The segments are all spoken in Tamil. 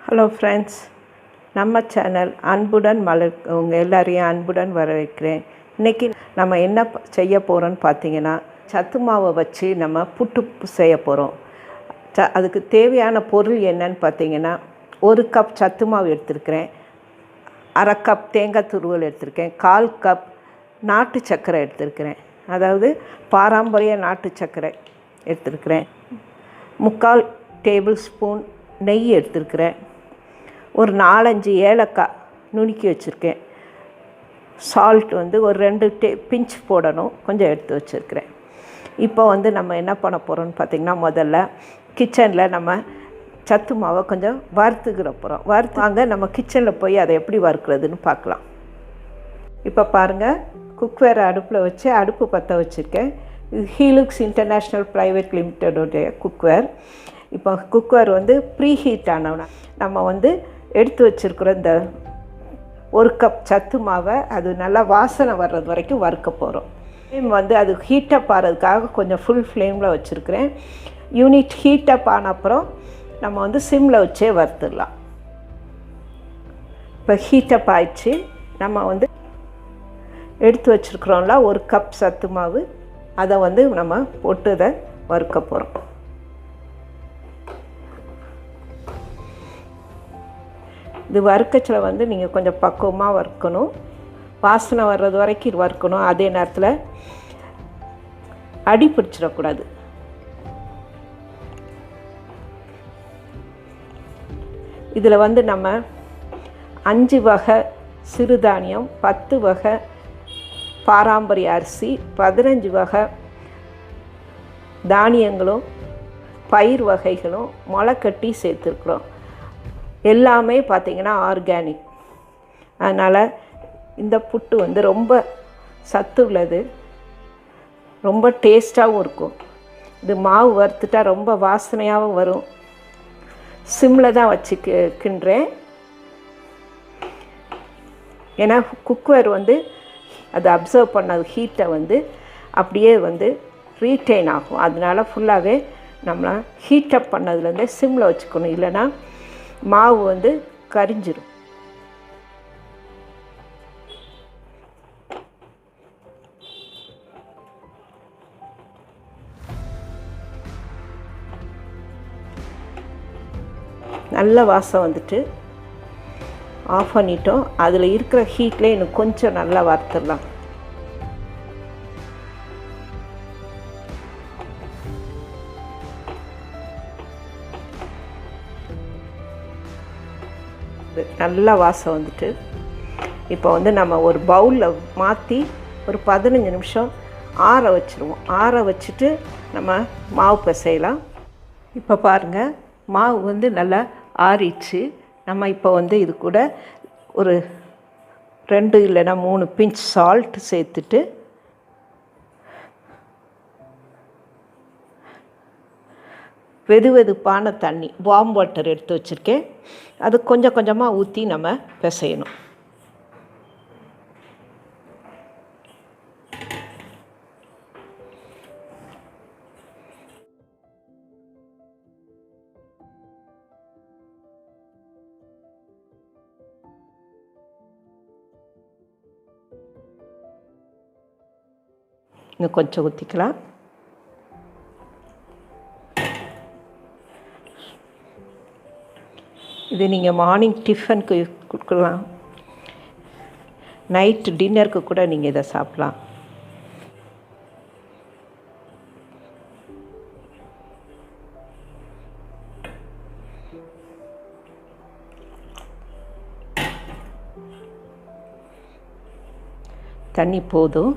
ஹலோ ஃப்ரெண்ட்ஸ், நம்ம சேனல் அன்புடன் மலர் உங்கள் எல்லாரையும் அன்புடன் வரவேற்கிறேன். இன்றைக்கி நம்ம என்ன செய்ய போகிறோன்னு பார்த்தீங்கன்னா, சத்து மாவை வச்சு நம்ம புட்டு செய்ய போகிறோம். அதுக்கு தேவையான பொருள் என்னன்னு பார்த்தீங்கன்னா, 1 கப் சத்து மாவு எடுத்துருக்கிறேன், 1/2 கப் தேங்காய் துருவல் எடுத்திருக்கேன், 1/4 கப் நாட்டு சர்க்கரை எடுத்திருக்கிறேன், அதாவது பாரம்பரிய நாட்டு சர்க்கரை எடுத்திருக்கிறேன், 3/4 டேபிள் ஸ்பூன் நெய் எடுத்துருக்கிறேன், ஒரு 4-5 ஏலக்காய் நுணுக்கி வச்சுருக்கேன், சால்ட் ஒரு 2 பிஞ்ச் போடணும், கொஞ்சம் எடுத்து வச்சுருக்கிறேன். இப்போ நம்ம என்ன பண்ண போகிறோம்னு பார்த்திங்கன்னா, முதல்ல கிச்சனில் நம்ம சத்து மாவை கொஞ்சம் வறுத்துக்கிற போகிறோம். வறுத்தாங்க நம்ம கிச்சனில் போய் அதை எப்படி வறுக்கிறதுன்னு பார்க்கலாம். இப்போ பாருங்கள், குக்வேர் அடுப்பில் வச்சு அடுப்பு பற்ற வச்சுருக்கேன். இது ஹீலுக்ஸ் இன்டர்நேஷ்னல் ப்ரைவேட் லிமிட்டடோடைய குக்வேர். இப்போ குக்கர் ப்ரீ ஹீட் ஆனோன்னா நம்ம எடுத்து வச்சுருக்கிற இந்த 1 கப் சத்து மாவை அது நல்லா வாசனை வர்றது வரைக்கும் வறுக்க போகிறோம். ஃப்ளேம் அது ஹீட்டப் ஆகிறதுக்காக கொஞ்சம் ஃபுல் ஃப்ளேமில் வச்சுருக்கிறேன். யூனிட் ஹீட்டப் ஆன அப்புறம் நம்ம சிம்மில் வச்சே வறுத்துடலாம். இப்போ ஹீட்டப் ஆயிடுச்சு. நம்ம எடுத்து வச்சுருக்குறோம்ல 1 கப் சத்து மாவு, அதை நம்ம போட்டு அதை வறுக்க போகிறோம். இது வறுக்கச்சில் நீங்கள் கொஞ்சம் பக்குவமாக வறுக்கணும், வாசனை வர்றது வரைக்கும் இது வறுக்கணும். அதே நேரத்தில் அடி பிடிச்சிடக்கூடாது. இதில் நம்ம 5 வகை சிறுதானியம், 10 வகை பாரம்பரிய அரிசி, 15 வகை தானியங்களும் பயிர் வகைகளும் முளைக்கட்டி சேர்த்துருக்குறோம். எல்லாமே பார்த்திங்கன்னா ஆர்கானிக். அதனால் இந்த புட்டு ரொம்ப சத்து உள்ளது, ரொம்ப டேஸ்ட்டாகவும் இருக்கும். இது மாவு வறுத்துட்டா ரொம்ப வாசனையாகவும் வரும். சிம்மில் தான் வச்சு கிண்டுறேன். ஏன்னா குக்கர் அது அப்சர்வ் பண்ணது ஹீட்டை அப்படியே ரீட்டைன் ஆகும். அதனால் ஃபுல்லாகவே நம்ம ஹீட்டப் பண்ணதுலேருந்தே சிம்மில் வச்சுக்கணும், இல்லைன்னா மாவு கரிஞ்சிடும். நல்ல வாசம் ஆஃப் பண்ணிட்டோம். அதில் இருக்கிற ஹீட்லேயே இன்னும் கொஞ்சம் நல்லா வறுத்துடலாம். நல்லா வாசம் இப்போ நம்ம ஒரு பவுலில் மாற்றி ஒரு 15 நிமிஷம் ஆற வச்சுருவோம். ஆற வச்சுட்டு நம்ம மாவு பிசையலாம். இப்போ பாருங்கள், மாவு நல்லா ஆறிடுச்சு. நம்ம இப்போ இது கூட ஒரு 2 இல்லைன்னா 3 பிஞ்ச் சால்ட் சேர்த்துட்டு வெதுவெதுப்பான தண்ணி, வார்ம் வாட்டர் எடுத்து வச்சுருக்கேன், அது கொஞ்சம் கொஞ்சமாக ஊற்றி நம்ம பிசையணும். இன்னும் கொஞ்சம் ஊற்றிக்கலாம். இது நீங்கள் மார்னிங் டிஃபனுக்கு கொடுக்கலாம், நைட்டு டின்னருக்கு கூட நீங்கள் இதை சாப்பிட்லாம். தண்ணி போதும்.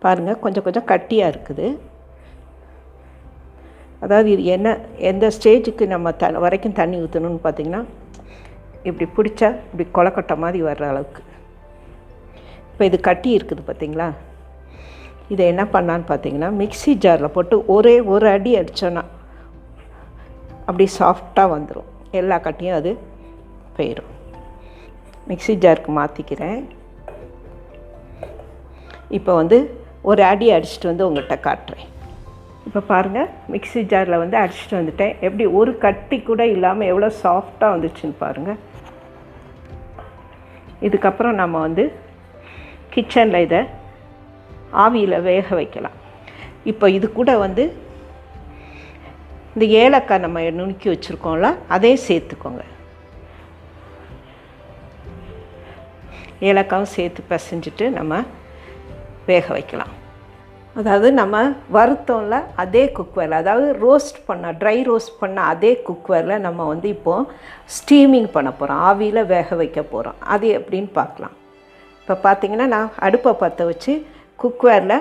பாருங்கள், கொஞ்சம் கொஞ்சம் கட்டியாக இருக்குது. அதாவது இது எந்த ஸ்டேஜுக்கு நம்ம வரைக்கும் தண்ணி ஊற்றணும்னு பார்த்திங்கன்னா, இப்படி பிடிச்சா இப்படி கொலக்கட்டை மாதிரி வர்ற அளவுக்கு. இப்போ இது கட்டி இருக்குது பார்த்திங்களா? இதை என்ன பண்ணான்னு பார்த்திங்கன்னா, மிக்ஸி ஜாரில் போட்டு ஒரு அடி அடித்தோன்னா அப்படி சாஃப்டாக வந்துடும். எல்லா கட்டியும் அது போயிடும். மிக்ஸி ஜாருக்கு மாற்றிக்கிறேன். இப்போ ஒரு அடி அடிச்சுட்டு உங்கள்கிட்ட காட்டுறேன். இப்போ பாருங்கள், மிக்ஸி ஜாரில் வந்து அடிச்சுட்டு வந்துட்டேன். எப்படி ஒரு கட்டி கூட இல்லாமல் எவ்வளோ சாஃப்டாக வந்துச்சுன்னு பாருங்கள். இதுக்கப்புறம் நம்ம வந்து கிச்சனில் இதை ஆவியில் வேக வைக்கலாம். இப்போ இது கூட வந்து இந்த ஏலக்காய் நம்ம நுணுக்கி வச்சுருக்கோம்ல, அதே சேர்த்துக்கோங்க. ஏலக்காயும் சேர்த்து பிசைஞ்சிட்டு நம்ம வேக வைக்கலாம். அதாவது நம்ம வறுத்தோம்ல அதே குக்கரில், அதாவது ட்ரை ரோஸ்ட் பண்ண அதே குக்கரில் நம்ம வந்து இப்போது ஸ்டீமிங் பண்ண போகிறோம், ஆவியில் வேக வைக்க போகிறோம். அது எப்படின்னு பார்க்கலாம். இப்போ பார்த்திங்கன்னா நான் அடுப்பை பற்ற வச்சு குக்கரில்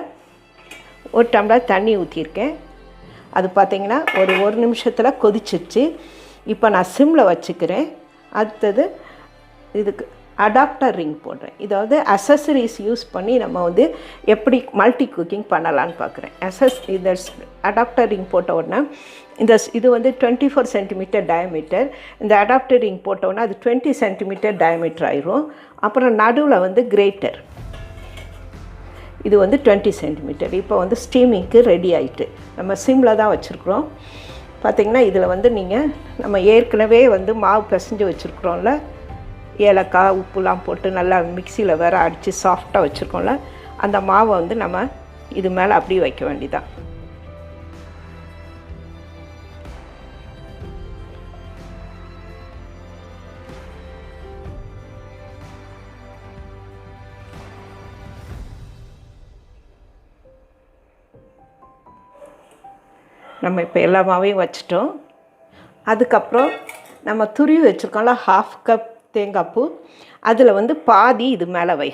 ஒரு டம்ளர் தண்ணி ஊற்றிருக்கேன். அது பார்த்திங்கன்னா ஒரு நிமிஷத்தில் கொதிச்சிருச்சு. இப்போ நான் சிம்மில் வச்சுக்கிறேன். அடுத்தது இதுக்கு அடாப்டர் ரிங் போடுறேன். இதாவது அசசரிஸ் யூஸ் பண்ணி நம்ம வந்து எப்படி மல்டி குக்கிங் பண்ணலான்னு பார்க்குறேன். இந்த அடாப்டர் ரிங் போட்ட உடனே இது வந்து 24 சென்டிமீட்டர் டயமீட்டர். இந்த அடாப்டர் ரிங் போட்ட உடனே அது 20 சென்டிமீட்டர் டயமீட்டர் ஆயிரும். அப்புறம் நடுவில் வந்து கிரேட்டர், இது வந்து 20 சென்டிமீட்டர். இப்போ வந்து ஸ்டீமிங்க்கு ரெடி ஆகிட்டு நம்ம சிம்மில் தான் வச்சுருக்குறோம். பார்த்திங்கன்னா இதில் வந்து நீங்கள் நம்ம ஏற்கனவே வந்து மாவு பிசைஞ்சு வச்சுருக்குறோம்ல, ஏலக்காய் உப்புலாம் போட்டு நல்லா மிக்சியில் வேறு அடித்து சாஃப்டாக வச்சுருக்கோம்ல, அந்த மாவை வந்து நம்ம இது மேலே அப்படியே வைக்க வேண்டியதான். நம்ம இப்போ எல்லா மாவையும் வச்சிட்டோம். அதுக்கப்புறம் நம்ம துருவி வச்சுருக்கோம்ல 1/2 கப் தேங்காய் பூ, அதில் வந்து பாதி இது மேலே வை.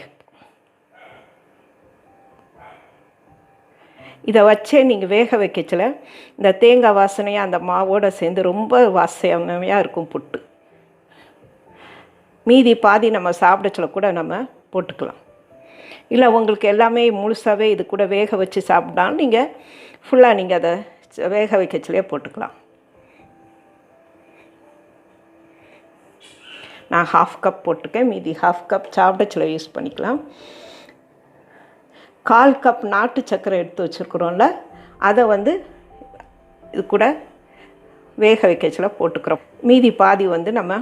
இதை வச்சே நீங்கள் வேக வைக்கச்சில் இந்த தேங்காய் வாசனையாக அந்த மாவோடு சேர்ந்து ரொம்ப வாசனையாக இருக்கும் புட்டு. மீதி பாதி நம்ம சாப்பிடச்சில் கூட நம்ம போட்டுக்கலாம். இல்லை உங்களுக்கு எல்லாமே முழுசாகவே இது கூட வேக வச்சு சாப்பிட்டாலும் நீங்கள் ஃபுல்லாக நீங்கள் அதை வேக வைக்கச்சிலே போட்டுக்கலாம். நான் 1/2 கப் போட்டிருக்கேன். மீதி 1/2 கப் சாப்பிடச்சில் யூஸ் பண்ணிக்கலாம். 1/4 கப் நாட்டு சர்க்கரை எடுத்து வச்சுருக்குறோம்ல, அதை வந்து இது கூட வேக வைக்கச்சில் போட்டுக்கிறோம். மீதி பாதி வந்து நம்ம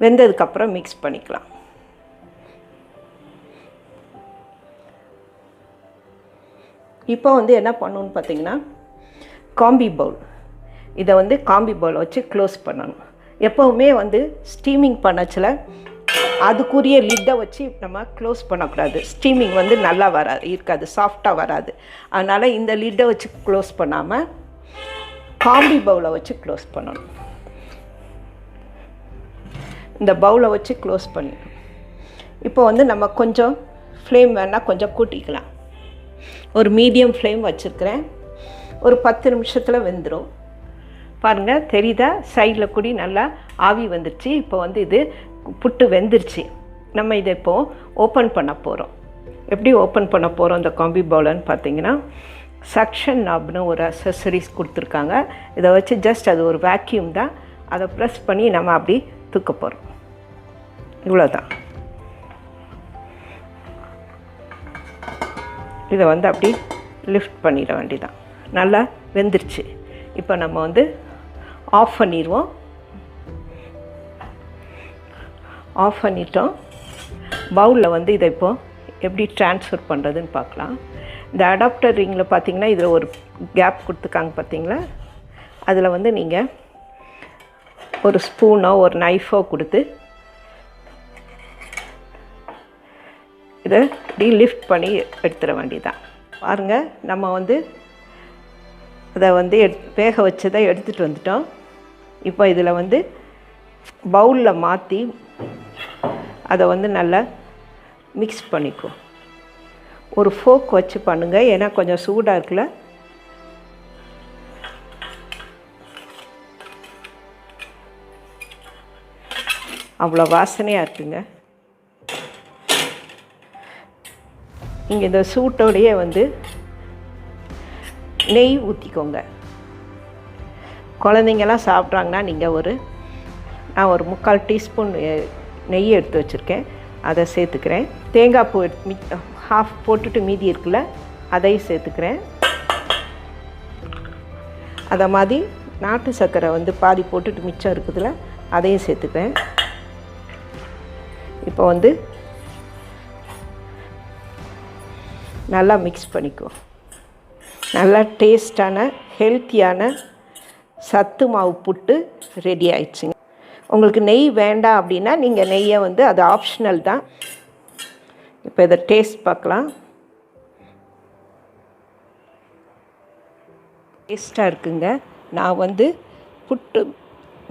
வெந்ததுக்கப்புறம் மிக்ஸ் பண்ணிக்கலாம். இப்போ வந்து என்ன பண்ணணுன்னு பார்த்தீங்கன்னா, காம்பி பவுல், இதை வந்து காம்பி பவுலை வச்சு க்ளோஸ் பண்ணணும். எப்போவுமே வந்து ஸ்டீமிங் பண்ணச்சில் அதுக்குரிய லிட்டை வச்சு நம்ம க்ளோஸ் பண்ணக்கூடாது. ஸ்டீமிங் வந்து நல்லா இருக்காது, சாஃப்டாக வராது. அதனால் இந்த லிட்டை வச்சு க்ளோஸ் பண்ணாமல் காம்பி பவுலை வச்சு க்ளோஸ் பண்ணணும். இந்த பவுலை வச்சு க்ளோஸ் பண்ணிடணும். இப்போ வந்து நம்ம கொஞ்சம் ஃப்ளேம் வேணால் கொஞ்சம் கூட்டிக்கலாம். ஒரு மீடியம் ஃப்ளேம் வச்சுருக்கிறேன். ஒரு 10 நிமிஷத்தில் வெந்துடும். பாருங்கள், தெரியுதா? சைடில் கூடி நல்லா ஆவி வந்துடுச்சு. இப்போ வந்து இது புட்டு வெந்துருச்சு. நம்ம இதை இப்போது ஓப்பன் பண்ண போகிறோம். எப்படி ஓப்பன் பண்ண போகிறோம் இந்த காம்பி பவுலன்னு பார்த்தீங்கன்னா, சக்ஷன் நாப்னு ஒரு அசசரிஸ் கொடுத்துருக்காங்க. இதை வச்சு ஜஸ்ட் அது ஒரு வேக்யூம் தான், அதை ப்ரெஸ் பண்ணி நம்ம அப்படி தூக்க போகிறோம். இவ்வளோதான். இதை வந்து அப்படி லிஃப்ட் பண்ணிட வேண்டியதான். நல்லா வெந்துருச்சு. இப்போ நம்ம வந்து ஆஃப் பண்ணிடுவோம். ஆஃப் பண்ணிட்டோம். பவுலில் வந்து இதை இப்போது எப்படி ட்ரான்ஸ்ஃபர் பண்ணுறதுன்னு பார்க்கலாம். இந்த அடாப்டர் ரிங்கில் பார்த்திங்கன்னா இதில் ஒரு கேப் கொடுத்துருக்காங்க பார்த்தீங்களா, அதில் வந்து நீங்கள் ஒரு ஸ்பூனோ ஒரு நைஃபோ கொடுத்து இதை இப்படி லிஃப்ட் பண்ணி எடுத்துட வேண்டியதான். பாருங்கள், நம்ம வந்து அதை வந்து வேக வச்சதை எடுத்துகிட்டு வந்துட்டோம். இப்போ இதில் வந்து பவுலில் மாற்றி அதை வந்து நல்லா மிக்ஸ் பண்ணிக்கும். ஒரு ஃபோக் வச்சு பண்ணுங்கள், ஏன்னா கொஞ்சம் சூடாக இருக்குல்ல. அவ்வளோ வாசனையாக இருக்குங்க. நீங்கள் இந்த சூட்டோடையே வந்து நெய் ஊற்றிக்கோங்க. குழந்தைங்கள்லாம் சாப்பிட்றாங்கன்னா நீங்கள் நான் ஒரு 3/4 டீஸ்பூன் நெய் எடுத்து வச்சுருக்கேன், அதை சேர்த்துக்கிறேன். தேங்காய் பூ 1/2 போட்டுட்டு மீதி இருக்குல்ல, அதையும் சேர்த்துக்கிறேன். அதை மாதிரி நாட்டு சர்க்கரை வந்து பாதி போட்டுட்டு மிச்சம் இருக்குதுல அதையும் சேர்த்துக்கிறேன். இப்போ வந்து நல்லா மிக்ஸ் பண்ணிக்கோ. நல்லா டேஸ்டான ஹெல்த்தியான சத்து மாவு புட்டு ரெடி ஆயிடுச்சுங்க. உங்களுக்கு நெய் வேண்டாம் அப்படின்னா நீங்கள் நெய்யை வந்து அது ஆப்ஷனல் தான். இப்போ இதை டேஸ்ட் பார்க்கலாம். டேஸ்ட்டாக இருக்குங்க. நான் வந்து புட்டு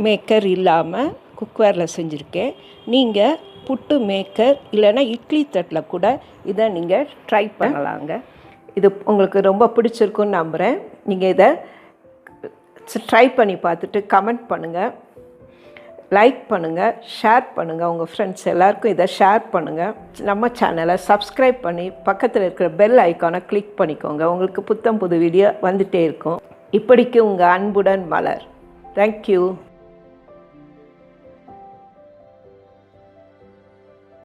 மேக்கர் இல்லாமல் குக்கரில் செஞ்சுருக்கேன். நீங்கள் புட்டு மேக்கர் இல்லைன்னா இட்லி தட்டில் கூட இதை நீங்கள் ட்ரை பண்ணலாங்க. இது உங்களுக்கு ரொம்ப பிடிச்சிருக்குன்னு நம்புகிறேன். நீங்கள் இதை ட்ரை பண்ணி பார்த்துட்டு கமெண்ட் பண்ணுங்கள், லைக் பண்ணுங்கள், ஷேர் பண்ணுங்கள். உங்கள் ஃப்ரெண்ட்ஸ் எல்லாருக்கும் இதை ஷேர் பண்ணுங்கள். நம்ம சேனலை சப்ஸ்கிரைப் பண்ணி பக்கத்தில் இருக்கிற பெல் ஐக்கானை கிளிக் பண்ணிக்கோங்க. உங்களுக்கு புத்தம் புது வீடியோ வந்துகிட்டே இருக்கும். இப்படிக்கு உங்கள் அன்புடன் மலர். தேங்க்யூ.